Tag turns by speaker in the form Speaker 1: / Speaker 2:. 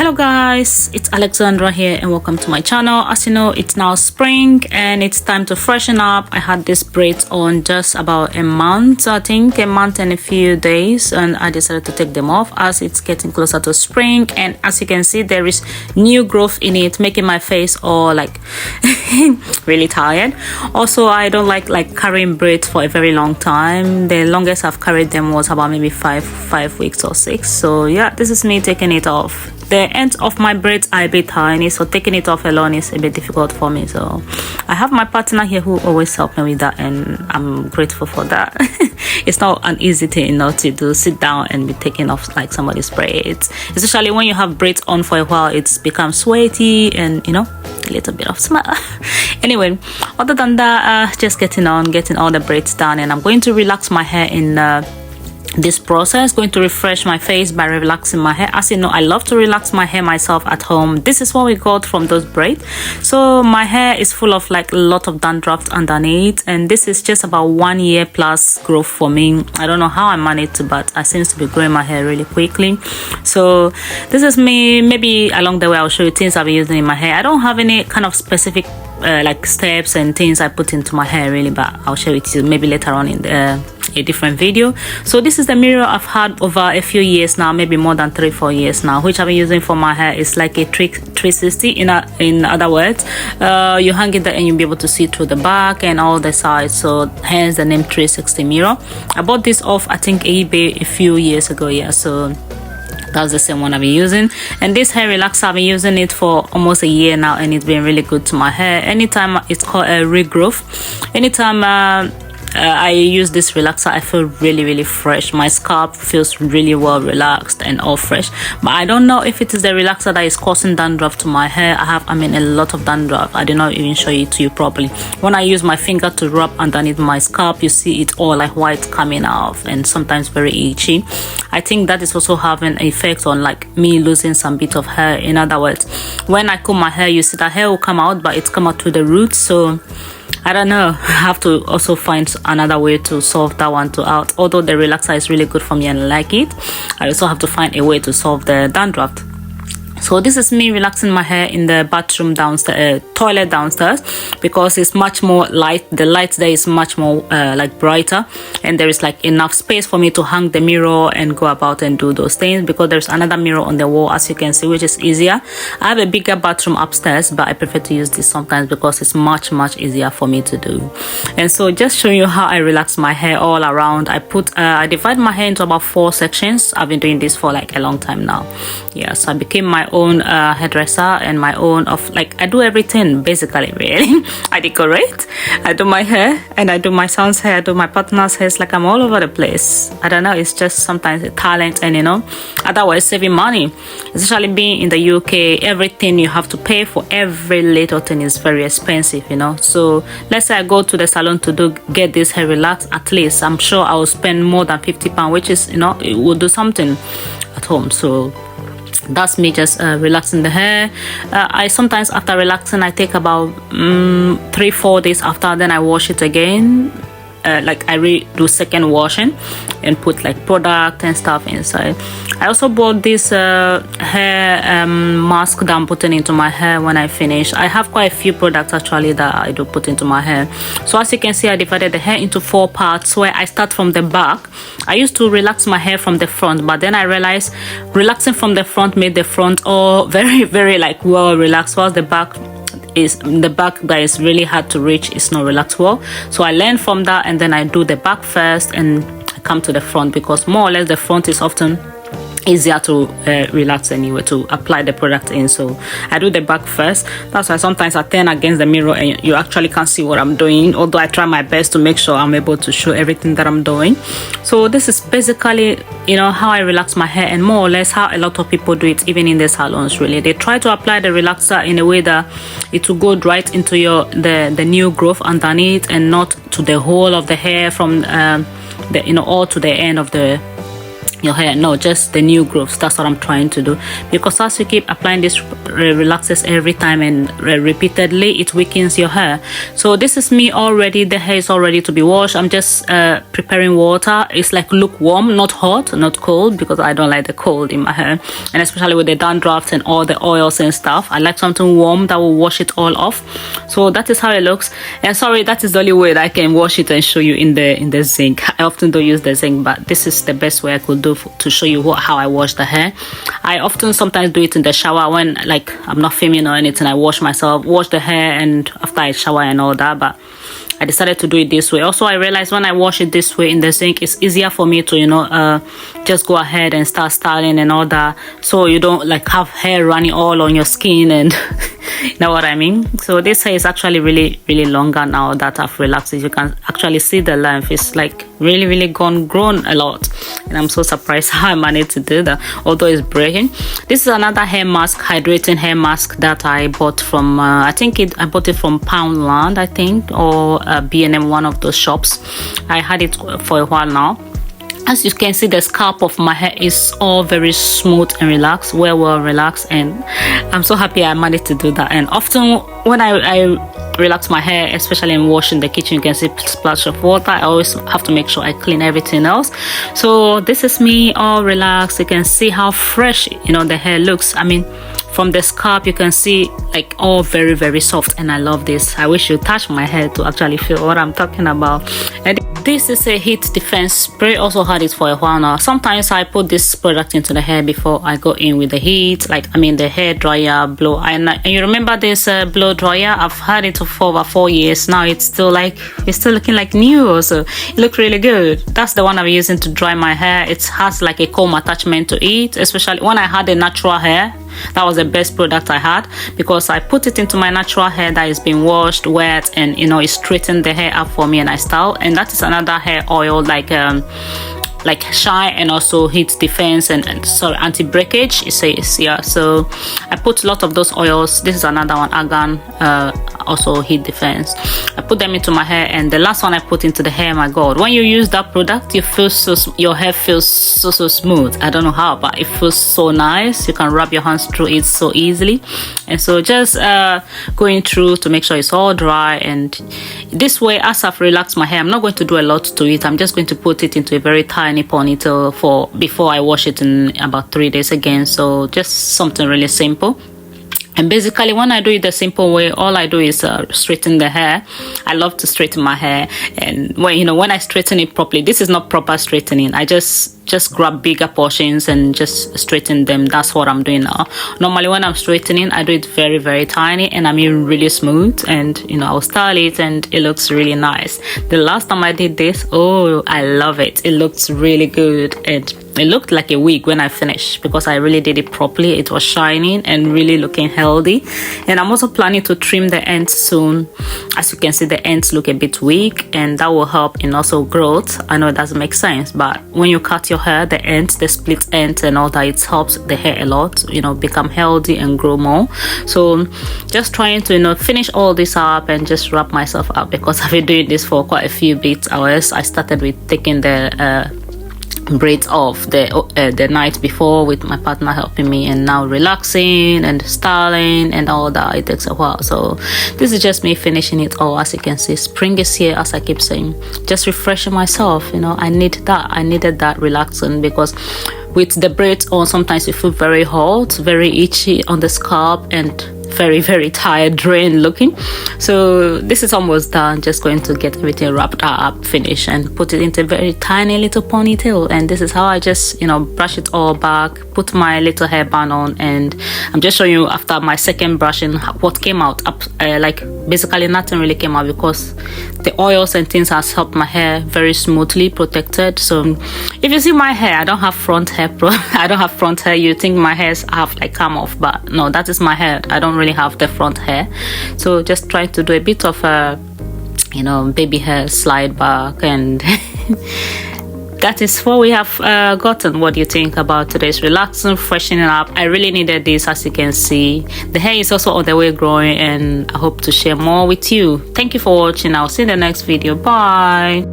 Speaker 1: Hello guys, it's Alexandra here and welcome to my channel. As you know, it's now spring and it's time to freshen up. I had these braids on just about a month, I think a month and a few days, and I decided to take them off as it's getting closer to spring. And as you can see, there is new growth in it, making my face all like really tired. Also, I don't like carrying braids for a very long time. The longest I've carried them was about maybe five weeks or 6. So yeah, this is me taking it off. The ends of my braids are a bit tiny, so taking it off alone is a bit difficult for me. So I have my partner here who always helps me with that, and I'm grateful for that. It's not an easy thing, you know, to do, sit down and be taking off like somebody's braids, especially when you have braids on for a while. It's become sweaty and, you know, a little bit of smell. Anyway, other than that, just getting all the braids done, and I'm going to relax my hair in this process. Going to refresh my face by relaxing my hair. As you know, I love to relax my hair myself at home. This is what we got from those braids. So my hair is full of like a lot of dandruff underneath, and this is just about 1 year plus growth for me. I don't know how I managed to, but I seem to be growing my hair really quickly. So this is me. Maybe along the way I'll show you things I'll be using in my hair. I don't have any kind of specific like steps and things I put into my hair really, but I'll show it to you maybe later on in a different video. So this is the mirror I've had over a few years now, maybe more than 3-4 years now, which I've been using for my hair. It's like a 360 in other words. You hang it there and you'll be able to see through the back and all the sides, so hence the name 360 mirror. I bought this off, I think, eBay a few years ago. Yeah, so that's the same one I've been using. And this hair relaxer, I've been using it for almost a year now, and it's been really good to my hair. Anytime, it's called a regrowth. Anytime I use this relaxer, I feel really fresh. My scalp feels really well relaxed and all fresh. But I don't know if it is the relaxer that is causing dandruff to my hair. I mean a lot of dandruff. I did not even show it to you properly. When I use my finger to rub underneath my scalp, you see it all like white coming off and sometimes very itchy. I think that is also having an effect on like me losing some bit of hair. In other words, when I comb my hair, you see the hair will come out, but it's come out to the roots. So I don't know, I have to also find another way to solve that one out. Although the relaxer is really good for me and I like it, I also have to find a way to solve the dandruff. So this is me relaxing my hair in the bathroom downstairs, toilet downstairs, because it's much more light. The light there is much more like brighter, and there is like enough space for me to hang the mirror and go about and do those things, because there's another mirror on the wall, as you can see, which is easier. I have a bigger bathroom upstairs, but I prefer to use this sometimes because it's much easier for me to do. And so just showing you how I relax my hair all around. I divide my hair into about 4 sections. I've been doing this for like a long time now. Yeah, so I became my own hairdresser and my own I do everything basically, really. I decorate, I do my hair, and I do my son's hair, I do my partner's hair. It's like I'm all over the place. I don't know, it's just sometimes a talent, and you know, otherwise saving money, especially being in the UK. Everything you have to pay for, every little thing is very expensive, you know. So let's say I go to the salon to get this hair relaxed, at least I'm sure I will spend more than £50, which is, you know, it will do something at home. So that's me just relaxing the hair. I sometimes, after relaxing, I take about 3-4 days after, then I wash it again. Like I do second washing and put like product and stuff inside. I also bought this hair mask that I'm putting into my hair when I finish. I have quite a few products actually that I do put into my hair. So as you can see, I divided the hair into 4 parts, where I start from the back. I used to relax my hair from the front, but then I realized relaxing from the front made the front all very like well relaxed, whilst the back that is really hard to reach is not relaxed well. So I learned from that, and then I do the back first and I come to the front, because more or less the front is often easier to relax anyway, to apply the product in. So I do the back first. That's why sometimes I turn against the mirror and you actually can't see what I'm doing, although I try my best to make sure I'm able to show everything that I'm doing. So this is basically, you know, how I relax my hair, and more or less how a lot of people do it, even in the salons. Really, they try to apply the relaxer in a way that it will go right into the new growth underneath, and not to the whole of the hair from all to the end of the your hair. No, just the new growths. That's what I'm trying to do, because as you keep applying this relaxes every time and repeatedly, it weakens your hair. So this is me already. The hair is all ready to be washed. I'm just preparing water. It's like lukewarm, not hot, not cold, because I don't like the cold in my hair, and especially with the dandruff and all the oils and stuff. I like something warm that will wash it all off. So that is how it looks. And sorry, that is the only way that I can wash it and show you in the zinc. I often don't use the zinc, but this is the best way I could do to show you how I wash the hair. I often sometimes do it in the shower when like I'm not filming or anything. I wash the hair, and after I shower and all that, but I decided to do it this way. Also, I realized when I wash it this way in the sink, it's easier for me to, just go ahead and start styling and all that, so you don't like have hair running all on your skin, and you know what I mean. So this hair is actually really, really longer now that I've relaxed it. You can actually see the length. It's like really, really grown a lot, and I'm so surprised how I managed to do that, although it's breaking. This is another hair mask, hydrating hair mask that I bought from I bought it from Poundland, I think, or B&M, one of those shops. I had it for a while now. As you can see, the scalp of my hair is all very smooth and relaxed, well relaxed, and I'm so happy I managed to do that. And often when I relax my hair, especially in washing the kitchen, you can see splash of water. I always have to make sure I clean everything else. So this is me all relaxed. You can see how fresh the hair looks. I mean, from the scalp you can see like all very, very soft, and I love this. I wish you touch my hair to actually feel what I'm talking about. And this is a heat defense spray. Also had it for a while now. Sometimes I put this product into the hair before I go in with the heat, the hair dryer blow. And you remember this blow dryer? I've had it for over 4 years now. It's still looking like new. Also, it looks really good. That's the one I'm using to dry my hair. It has like a comb attachment to it, especially when I had a natural hair. That was the best product I had, because I put it into my natural hair that is being washed, wet, and it straightened the hair up for me, and I style. And that is another hair oil like shine, and also heat defense and sorry, anti-breakage, it says. Yeah, so I put a lot of those oils. This is another one, argan, also heat defense. I put them into my hair, and the last one I put into the hair, my god, when you use that product, your hair feels so smooth. I don't know how, but it feels so nice. You can rub your hands through it so easily. And so just going through to make sure it's all dry. And this way, as I've relaxed my hair, I'm not going to do a lot to it. I'm just going to put it into a very tiny ponytail before I wash it in about 3 days again. So just something really simple. And basically, when I do it the simple way, all I do is straighten the hair. I love to straighten my hair, and when I straighten it properly, this is not proper straightening. I just grab bigger portions and just straighten them. That's what I'm doing now. Normally when I'm straightening, I do it very, very tiny, and I mean really smooth, and I'll style it and it looks really nice. The last time I did this, oh, I love it. It looks really good, and it looked like a wig when I finished, because I really did it properly. It was shining and really looking healthy. And I'm also planning to trim the ends soon. As you can see, the ends look a bit weak, and that will help in also growth. I know it doesn't make sense, but when you cut your hair, the ends, the split ends and all that, it helps the hair a lot, become healthy and grow more. So just trying to finish all this up and just wrap myself up, because I've been doing this for quite a few hours. I started with taking the braids off the night before with my partner helping me, and now relaxing and styling and all that. It takes a while. So this is just me finishing it all. As you can see, spring is here, as I keep saying, just refreshing myself. I needed that relaxing, because with the braids on, sometimes you feel very hot, very itchy on the scalp, and very, very tired, drained looking. So this is almost done. Just going to get everything wrapped up, finish, and put it into a very tiny little ponytail. And this is how I just brush it all back, put my little hairband on, and I'm just showing you after my second brushing what came out. Like basically nothing really came out, because the oils and things has helped my hair very smoothly protected. So if you see my hair, I don't have front hair. I don't have front hair. You think my hairs have like come off, but no, that is my hair. I don't really have the front hair. So just trying to do a bit of baby hair slide back, and that is what we have gotten. What do you think about today's relaxing, freshening up? I really needed this. As you can see, the hair is also on the way growing, and I hope to share more with you. Thank you for watching. I'll see you in the next video. Bye.